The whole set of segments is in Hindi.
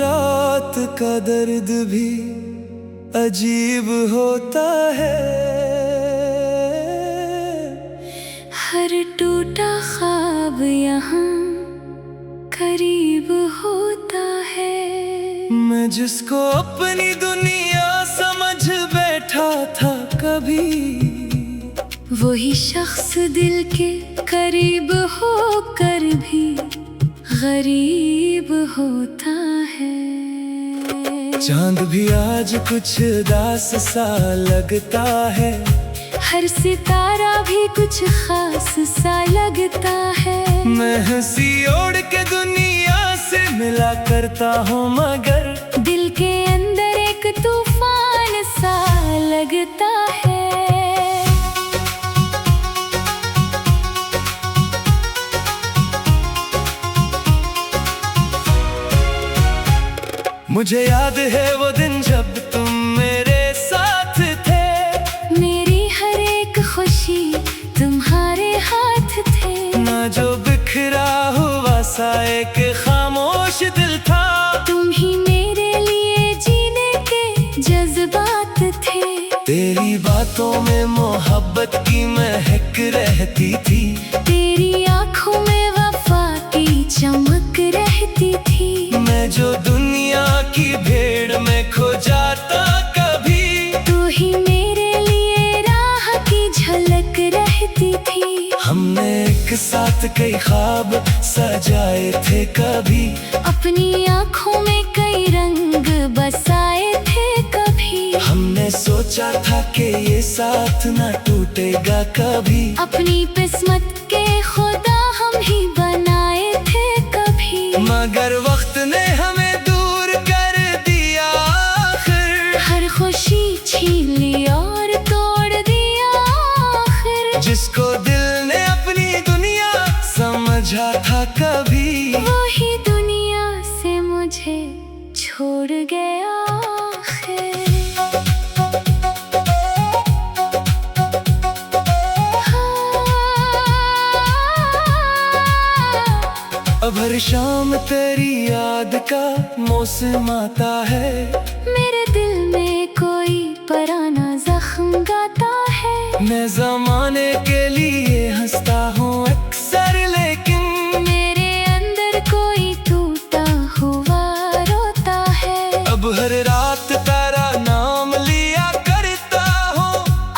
मुलाकात का दर्द भी अजीब होता है। हर टूटा ख्वाब यहाँ करीब होता है। मैं जिसको अपनी दुनिया समझ बैठा था कभी, वही शख्स दिल के करीब होकर भी गरीब होता है। चांद भी आज कुछ उदास सा लगता है, हर सितारा भी कुछ खास सा लगता है। मैं हंसी ओढ़ के दुनिया से मिला करता हूँ, मगर दिल के अंदर एक तूफान सा लगता है। मुझे याद है वो दिन जब तुम मेरे साथ थे, मेरी हर एक खुशी तुम्हारे हाथ थे। ना जो बिखरा हुआ सा एक खामोश दिल था, तुम ही मेरे लिए जीने के जज्बात थे। तेरी बातों में मोहब्बत की महक रहती थी, तेरी आंखों में वफा की चमक रहती थी। मैं जो दुनिया की भीड़ में खो जाता कभी, तू ही मेरे लिए राह की झलक रहती थी। हमने एक साथ कई ख्वाब सजाए थे कभी, अपनी आंखों में कई रंग बसाए थे कभी। हमने सोचा था कि ये साथ ना टूटेगा कभी, अपनी किस्मत के खुदा हम ही बनाए थे कभी। मगर वक्त ने हमें दूर कर दिया आखिर, हर खुशी छीन ली और तोड़ दिया आखिर। जिसको दिल ने अपनी दुनिया समझा था कभी, वही दुनिया से मुझे छोड़ गया आखिर। अब हर शाम तेरी याद का मौसम आता है, मेरे दिल में कोई पुराना जख्म गाता है। मैं जमाने के लिए हंसता हूँ अक्सर, लेकिन मेरे अंदर कोई टूटा हुआ रोता है। अब हर रात तेरा नाम लिया करता हूँ,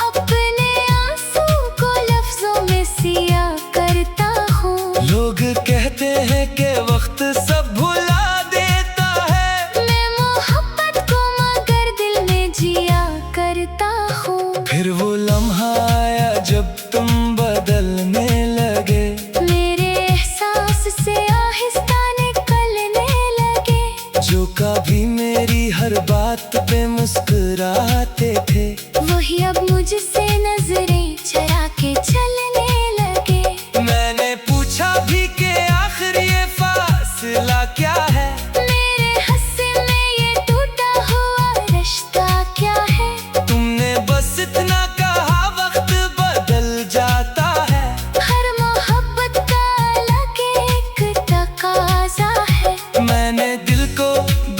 अपने आंसू को लफ्जों में सिया करता हूँ। लोग कहते हैं कि वक्त सब भुला देता है, मैं मोहब्बत को मगर दिल में जिया करता हूँ। फिर वो लम्हा आया जब तुम बदलने लगे, मेरे एहसास से आहिस्ता निकलने लगे। जो कभी मेरी हर बात पे मुस्कुराते थे, वही अब मुझसे नजरें चरा के चलने लगे। मैंने पूछा भी कि आखिर ये फासला क्या है, मेरे हस्से में ये टूटा हुआ रिश्ता क्या है। तुमने बस इतना कहा वक्त बदल जाता है, हर मोहब्बत का अलग एक तकाजा है। मैंने दिल को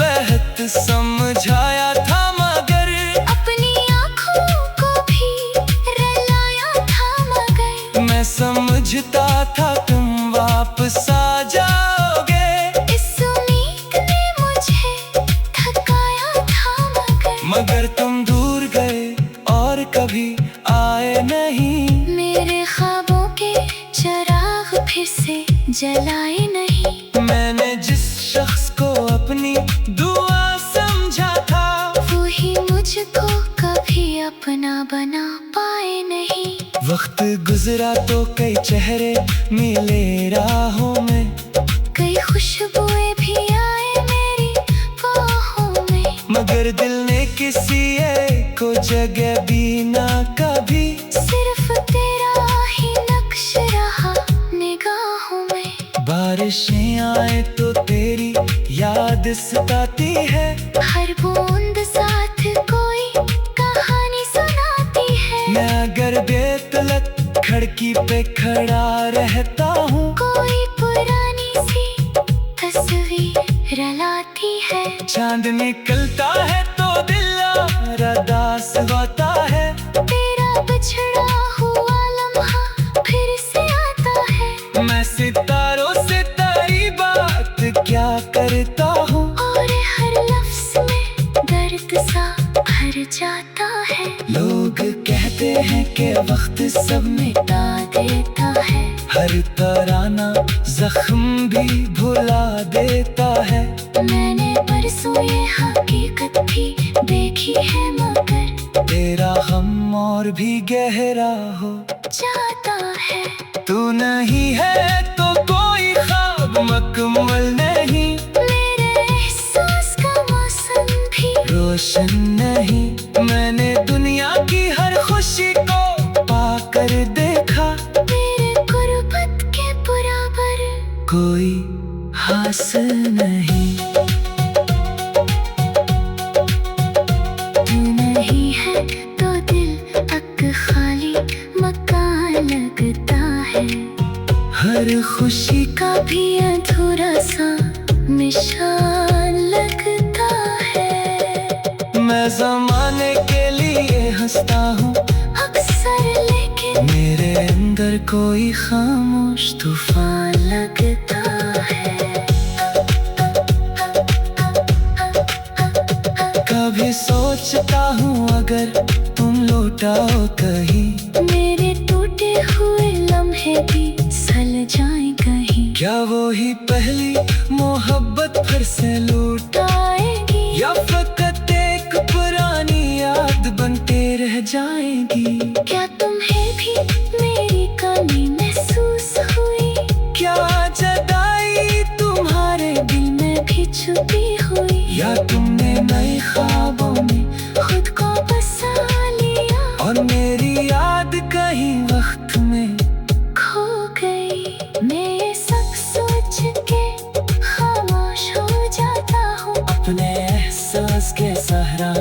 बेहद समझाया था, मगर अपनी आँखों को भी रुलाया था, मगर मैं समझता था तुम वापस आ जाओगे। इस उम्मीद ने मुझे थकाया था, मगर तुम दूर गए और कभी आए नहीं, मेरे ख्वाबों के चिराग फिर से जलाए नहीं। मैंने जिस शख्स को अपनी दुआ समझा था, वो ही मुझको कभी अपना बना पाए नहीं। वक्त गुजरा तो कई चेहरे मिले राहों में, कई खुशबुएं भी आए मेरी बाहों में। मगर दिल ने किसी एक को जगह भी ना कभी, सिर्फ तेरा ही नक्श रहा निगाहों में। बारिशें आए तो तेरी याद सताती है, हर बूंद साथ कोई कहानी सुनाती है। मैं अगर बेतलक खिड़की पे खड़ा रहता हूँ, कोई पुरानी सी तस्वीर रलाती आती है। चांद निकलता है तो दिल दास होता है। तेरा बिछड़ा हुआ लम्हा फिर से आता है। मैं सितारों से तेरी बात क्या करता हूँ, और हर लफ्ज में दर्द सा भर जाता है। लोग कहते हैं कि वक्त सब मिटा देता है। हर तराना जख्म भी भुला देता है। मैंने परसों ये हकीकत भी देखी है, मगर तेरा गम और भी गहरा हो जाता है। तू नहीं है तो कोई ख्वाब मुकम्मल नहीं। मेरे एहसास का मौसम भी रोशन नहीं। मैंने दुनिया की हर खुशी को पाकर देखा। मेरे गुर्बत के बराबर कोई हासिल नहीं। तू नहीं है तो दिल अक खाली मकान लगता है। हर खुशी का भी अधूरा सा निशान लगता है। मैं ज़माने के लिए हंसता हूँ अक्सर, लेकिन मेरे अंदर कोई खामोश तूफान लगता है। कभी सोचता हूँ अगर तुम लौटाओ कहीं, मेरे टूटे हुए लम्हे भी सल जाए कहीं। क्या वो ही पहली मोहब्बत फिर से लौट आएगी या फकत एक पुरानी याद बनते रह जाएगी। क्या तुम्हें भी मेरी कमी महसूस हुई? क्या जदाई तुम्हारे दिल में भी छुपी हुई? या तुमने नए ख्वाबों में खुद को बसा लिया और मेरी याद कहीं वक्त में खो गई? मैं ये सब सोच के खामोश हो जाता हूँ। अपने एहसास के सहरा